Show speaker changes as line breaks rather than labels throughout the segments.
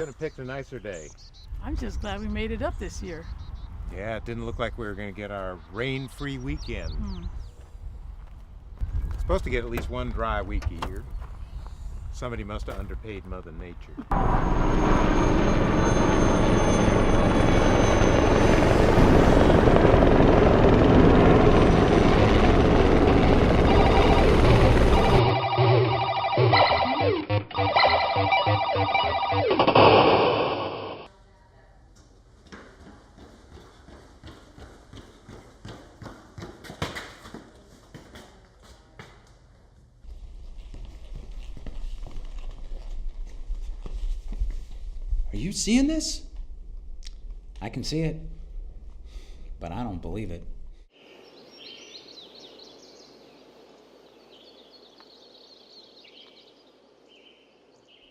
Couldn't have picked a nicer day.
I'm just glad we made it up this year.
Yeah, it didn't look like we were going to get our rain-free weekend. Supposed to get at least one dry week a year. Somebody must have underpaid Mother Nature.
Are you seeing this? I can see it, but I don't believe it.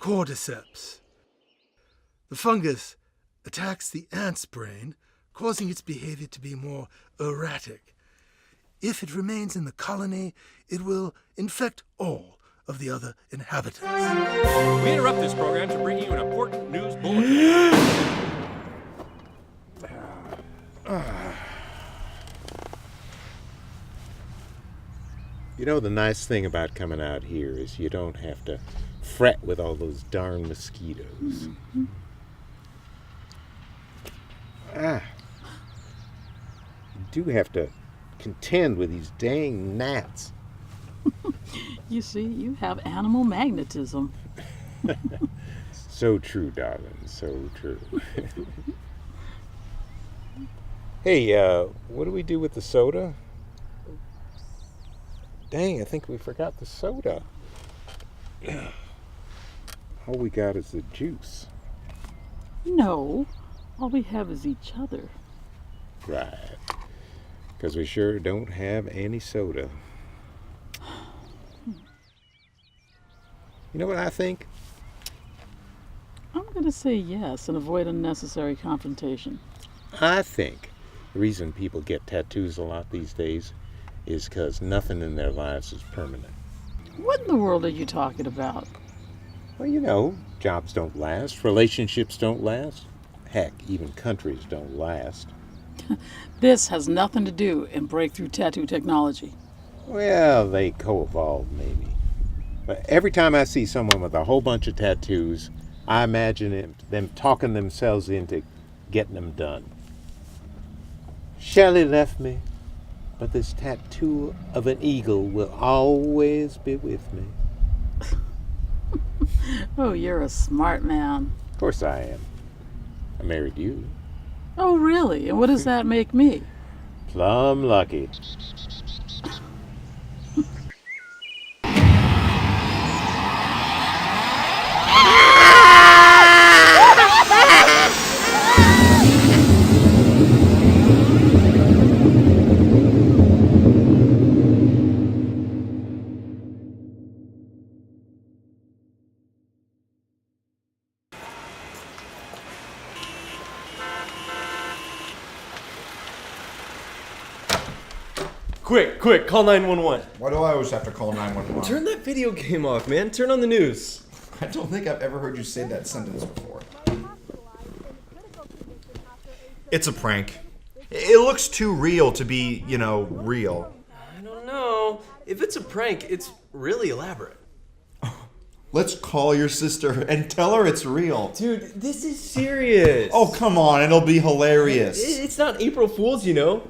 Cordyceps. The fungus attacks the ant's brain, causing its behavior to be more erratic. If it remains in the colony, it will infect all of the other inhabitants.
We interrupt this program to bring you an important news bulletin.
You know, the nice thing about coming out here is you don't have to fret with all those darn mosquitoes. You do have to contend with these dang gnats.
You see, you have animal magnetism.
So true, darling, so true. Hey, what do we do with the soda? Dang, I think we forgot the soda. All we got is the juice.
No, all we have is each other.
Right. Because we sure don't have any soda. You know what I think?
I'm going to say yes and avoid unnecessary confrontation.
I think the reason people get tattoos a lot these days is because nothing in their lives is permanent.
What in the world are you talking about?
Well, you know, jobs don't last, relationships don't last, heck, even countries don't last.
This has nothing to do in breakthrough tattoo technology.
Well, they co-evolve maybe. But every time I see someone with a whole bunch of tattoos, I imagine them talking themselves into getting them done. Shelley left me, but this tattoo of an eagle will always be with me.
Oh, you're a smart man.
Of course I am. I married you.
Oh, really? And what does that make me?
Plumb lucky.
Quick, call 911.
Why do I always have to call 911?
Turn that video game off, man. Turn on the news.
I don't think I've ever heard you say that sentence before. It's a prank. It looks too real to be, real.
I don't know. If it's a prank, it's really elaborate.
Let's call your sister and tell her it's real.
Dude, this is serious.
Oh, come on. It'll be hilarious.
It's not April Fool's, You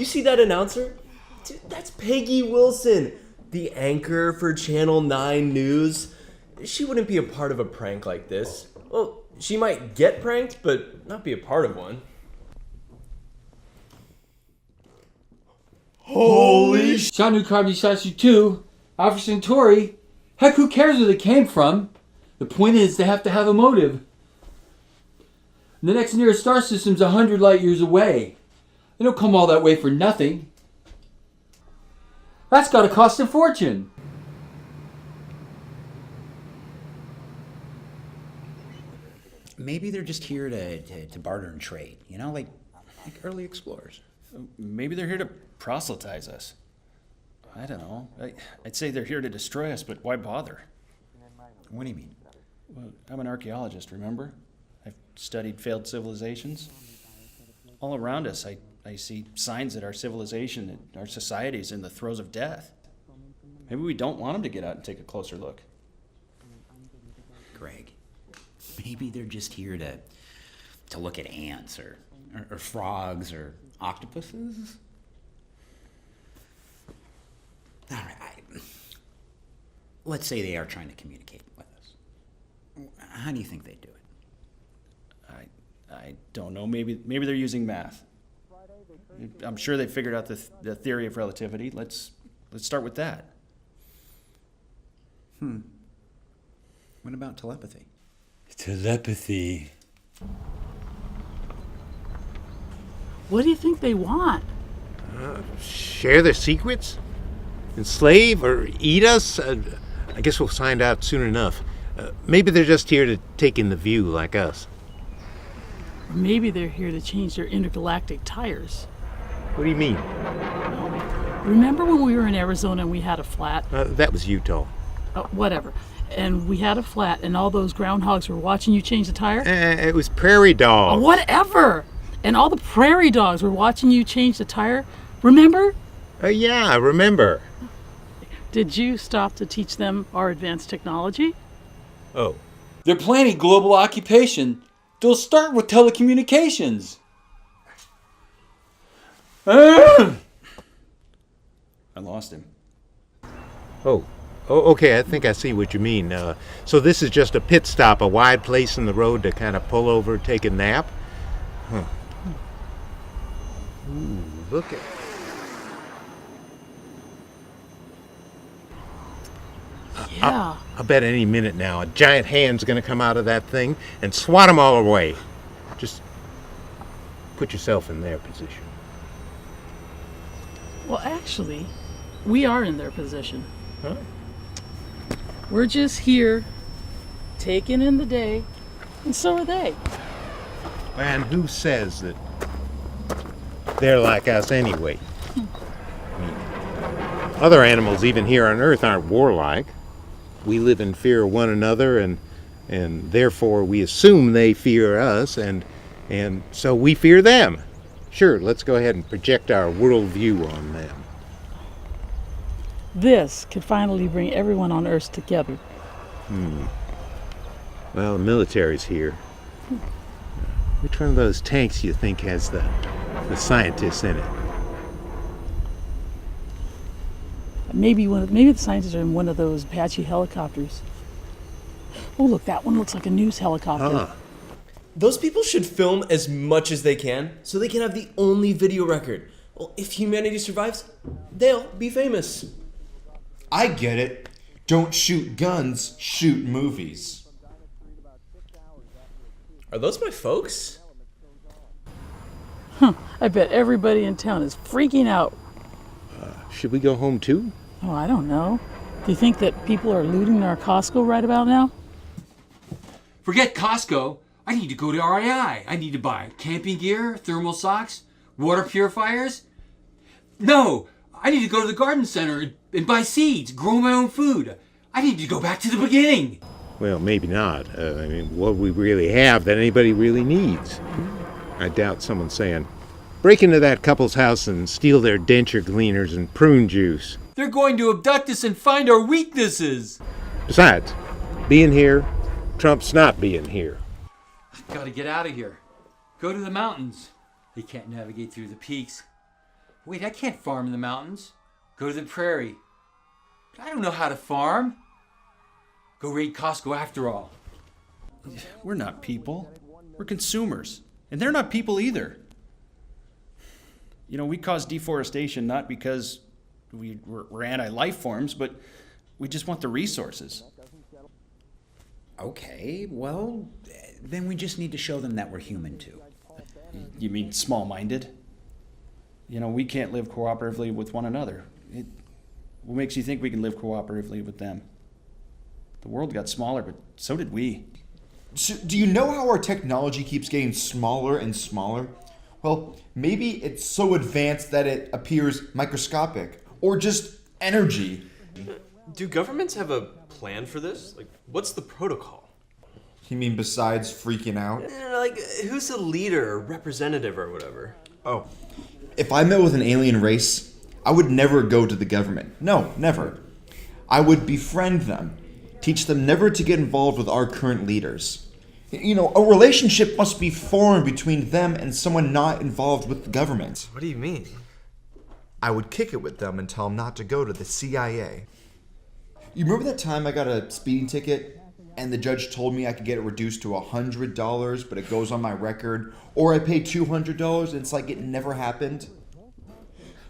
see that announcer? Dude, that's Peggy Wilson, the anchor for Channel 9 News. She wouldn't be a part of a prank like this. Well, she might get pranked, but not be a part of one.
Holy sh...
Shanu Carby Sasu 2, Alpha Centauri. Heck, who cares where they came from? The point is they have to have a motive. The next nearest star system's 100 light years away. They don't come all that way for nothing. That's gotta cost a fortune.
Maybe they're just here to barter and trade, like early explorers.
Maybe they're here to proselytize us. I don't know. I'd say they're here to destroy us, but why bother?
What do you mean?
Well, I'm an archaeologist, remember? studied failed civilizations. All around us, I see signs that our civilization, that our society is in the throes of death. Maybe we don't want them to get out and take a closer look.
Greg, maybe they're just here to look at ants or frogs or octopuses. All right, let's say they are trying to communicate with us. How do you think they do it?
I don't know. Maybe they're using math. I'm sure they figured out the theory of relativity. Let's start with that.
What about telepathy?
Telepathy.
What do you think they want?
Share their secrets? Enslave or eat us? I guess we'll find out soon enough. Maybe they're just here to take in the view like us.
Or maybe they're here to change their intergalactic tires.
What do you mean?
Remember when we were in Arizona and we had a flat?
That was Utah.
Whatever. And we had a flat and all those groundhogs were watching you change the tire?
It was prairie dogs.
Whatever! And all the prairie dogs were watching you change the tire? Remember?
Yeah, I remember.
Did you stop to teach them our advanced technology?
Oh.
They're planning global occupation. They'll start with telecommunications.
I lost him.
Oh, okay, I think I see what you mean. So this is just a pit stop, a wide place in the road to kind of pull over, take a nap? Huh. Ooh, look at...
Yeah.
I bet any minute now a giant hand's going to come out of that thing and swat them all away. Just put yourself in their position.
Well, actually, we are in their position.
Huh?
We're just here, taking in the day, and so are they.
And who says that they're like us anyway? I mean, other animals, even here on Earth, aren't warlike. We live in fear of one another, and therefore we assume they fear us, and so we fear them. Sure, let's go ahead and project our worldview on them.
This could finally bring everyone on Earth together.
Well, the military's here. Which one of those tanks do you think has the scientists in it?
Maybe the scientists are in one of those Apache helicopters. Oh, look, that one looks like a news helicopter.
Huh.
Those people should film as much as they can so they can have the only video record. Well, if humanity survives, they'll be famous.
I get it. Don't shoot guns, shoot movies.
Are those my folks?
I bet everybody in town is freaking out.
Should we go home too?
Oh, I don't know. Do you think that people are looting our Costco right about now?
Forget Costco. I need to go to REI. I need to buy camping gear, thermal socks, water purifiers. No, I need to go to the garden center and buy seeds, grow my own food. I need to go back to the beginning.
Well, maybe not. I mean, what we really have that anybody really needs. I doubt someone's saying, break into that couple's house and steal their denture cleaners and prune juice.
They're going to abduct us and find our weaknesses.
Besides, being here trumps not being here.
Gotta get out of here. Go to the mountains. They can't navigate through the peaks. Wait, I can't farm in the mountains. Go to the prairie. But I don't know how to farm. Go raid Costco after all.
We're not people. We're consumers. And they're not people either. You know, we cause deforestation not because we're anti-life forms, but we just want the resources.
Okay, well, then we just need to show them that we're human too.
You mean small-minded? You know, we can't live cooperatively with one another. What makes you think we can live cooperatively with them? The world got smaller, but so did we.
So, do you know how our technology keeps getting smaller and smaller? Well, maybe it's so advanced that it appears microscopic, or just energy.
Do governments have a plan for this? Like, what's the protocol?
You mean besides freaking out?
Like, who's the leader or representative or whatever?
Oh, if I met with an alien race, I would never go to the government. No, never. I would befriend them, teach them never to get involved with our current leaders. You know, a relationship must be formed between them and someone not involved with the government.
What do you mean?
I would kick it with them and tell them not to go to the CIA. You remember that time I got a speeding ticket and the judge told me I could get it reduced to $100, but it goes on my record, or I pay $200 and it's like it never happened?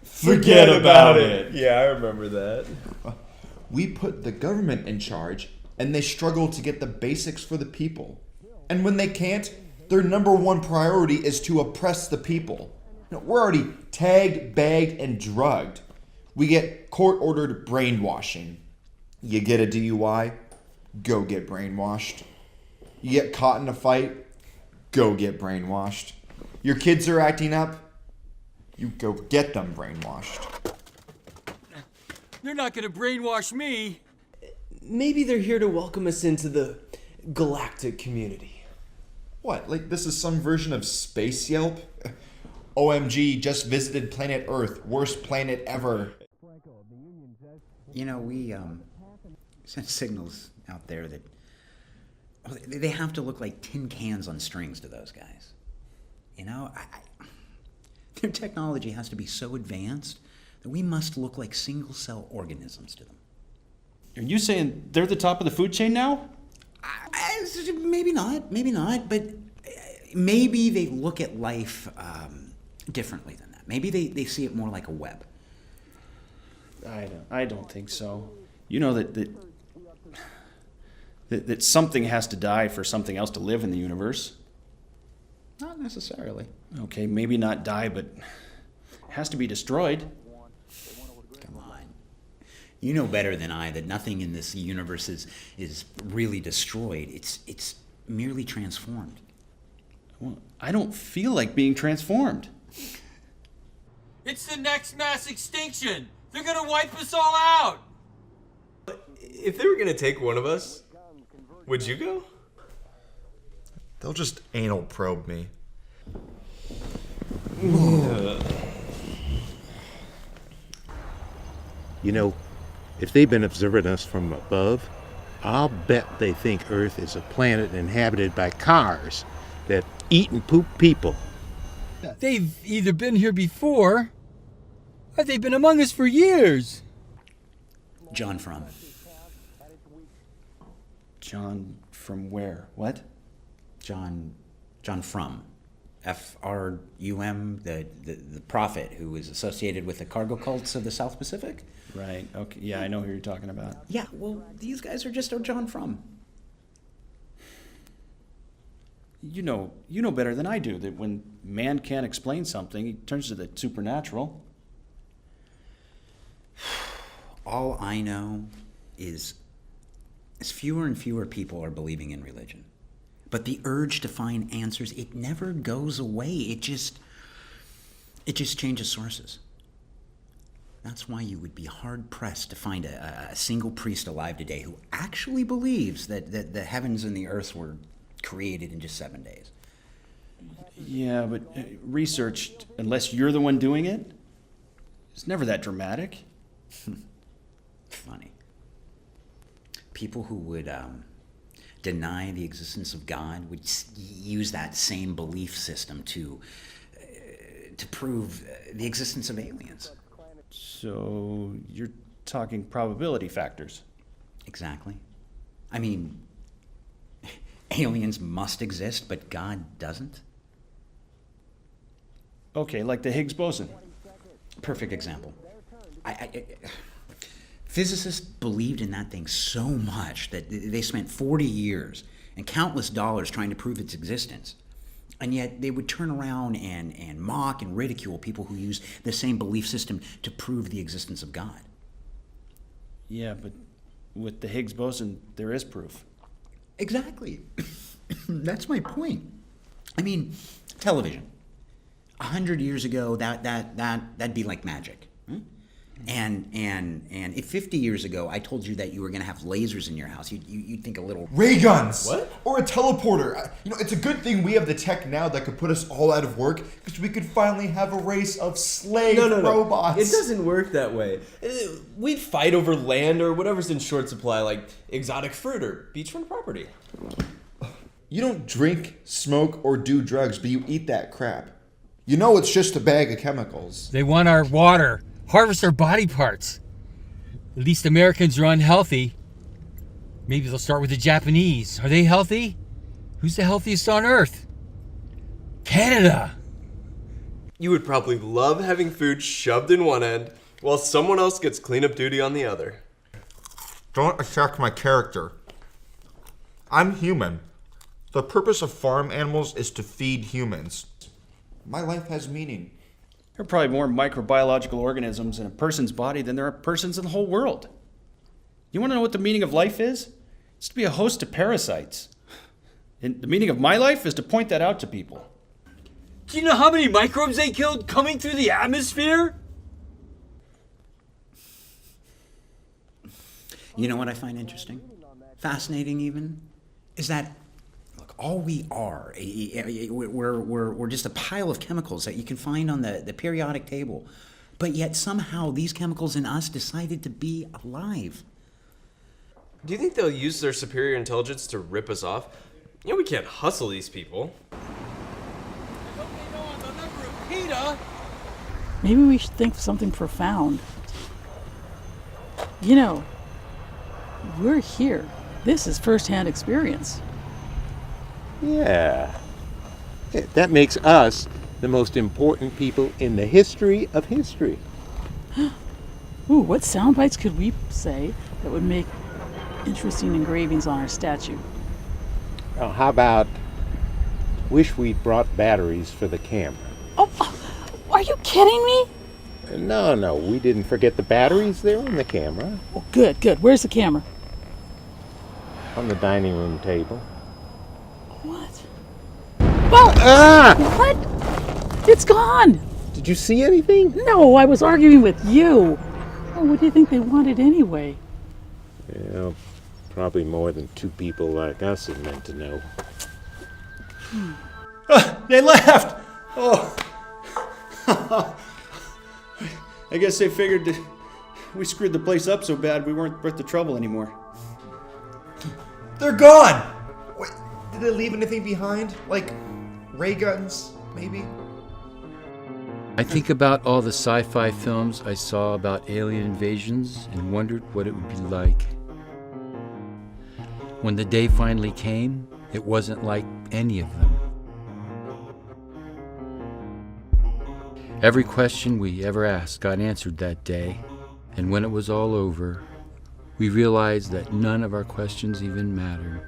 Forget about it. Yeah, I remember that.
We put the government in charge, and they struggle to get the basics for the people. And when they can't, their number one priority is to oppress the people. You know, we're already tagged, bagged, and drugged. We get court-ordered brainwashing. You get a DUI, go get brainwashed. You get caught in a fight, go get brainwashed. Your kids are acting up, you go get them brainwashed.
They're not gonna brainwash me.
Maybe they're here to welcome us into the galactic community.
What, like this is some version of Space Yelp? OMG, just visited planet Earth, worst planet ever.
You know, we sent signals out there that they have to look like tin cans on strings to those guys. You know, their technology has to be so advanced that we must look like single-cell organisms to them.
Are you saying they're the top of the food chain now?
Maybe not, but maybe they look at life differently than that. Maybe they see it more like a web.
I don't think so. You know that something has to die for something else to live in the universe.
Not necessarily.
Okay, maybe not die, but it has to be destroyed.
Come on. You know better than I that nothing in this universe is really destroyed. It's merely transformed.
Well, I don't feel like being transformed.
It's the next mass extinction. They're gonna wipe us all out.
If they were gonna take one of us, would you go?
They'll just anal probe me.
You know, if they've been observing us from above, I'll bet they think Earth is a planet inhabited by cars that eat and poop people.
They've either been here before, or they've been among us for years.
John Frum.
John from where? What?
John Frum. F-R-U-M, the prophet who was associated with the cargo cults of the South Pacific.
Right, okay, yeah, I know who you're talking about.
Yeah, well, these guys are just John Frum.
You know better than I do that when man can't explain something, he turns to the supernatural.
All I know is fewer and fewer people are believing in religion. But the urge to find answers, it never goes away. It just changes sources. That's why you would be hard-pressed to find a single priest alive today who actually believes that the heavens and the earth were created in just 7 days.
Yeah, but research, unless you're the one doing it, it's never that dramatic.
Funny. People who would deny the existence of God would use that same belief system to prove the existence of aliens.
So you're talking probability factors.
Exactly. I mean, aliens must exist, but God doesn't.
Okay, like the Higgs boson.
Perfect example. Physicists believed in that thing so much that they spent 40 years and countless dollars trying to prove its existence. And yet they would turn around and mock and ridicule people who use the same belief system to prove the existence of God.
Yeah, but with the Higgs boson, there is proof.
Exactly. That's my point. I mean, television. 100 years ago, that'd be like magic. And if 50 years ago I told you that you were going to have lasers in your house, you'd think a little...
Ray guns!
What?
Or a teleporter. It's a good thing we have the tech now that could put us all out of work, because we could finally have a race of slave robots.
It doesn't work that way. We'd fight over land or whatever's in short supply, like exotic fruit or beachfront property.
You don't drink, smoke, or do drugs, but you eat that crap. You know it's just a bag of chemicals.
They want our water, harvest our body parts. At least Americans are unhealthy. Maybe they'll start with the Japanese. Are they healthy? Who's the healthiest on Earth? Canada.
You would probably love having food shoved in one end while someone else gets cleanup duty on the other.
Don't attack my character. I'm human. The purpose of farm animals is to feed humans. My life has meaning.
There are probably more microbiological organisms in a person's body than there are persons in the whole world. You want to know what the meaning of life is? It's to be a host of parasites. And the meaning of my life is to point that out to people.
Do you know how many microbes they killed coming through the atmosphere?
You know what I find interesting? Fascinating even? Is that, look, all we are, we're just a pile of chemicals that you can find on the periodic table. But yet somehow these chemicals in us decided to be alive.
Do you think they'll use their superior intelligence to rip us off? We can't hustle these people.
Maybe we should think of something profound. You know, we're here. This is first-hand experience.
Yeah. That makes us the most important people in the history of history.
Ooh, what sound bites could we say that would make interesting engravings on our statue?
Well, how about, wish we'd brought batteries for the camera?
Oh, are you kidding me?
No, we didn't forget the batteries. They're in the camera.
Oh, good. Where's the camera?
On the dining room table.
What? Well, what? It's gone.
Did you see anything?
No, I was arguing with you. Oh, what do you think they wanted anyway?
Well, probably more than two people like us are meant to know.
They left! Oh. I guess they figured that we screwed the place up so bad we weren't worth the trouble anymore.
They're gone! Wait, did they leave anything behind? Like ray guns, maybe?
I think about all the sci-fi films I saw about alien invasions and wondered what it would be like. When the day finally came, it wasn't like any of them. Every question we ever asked got answered that day, and when it was all over, we realized that none of our questions even mattered.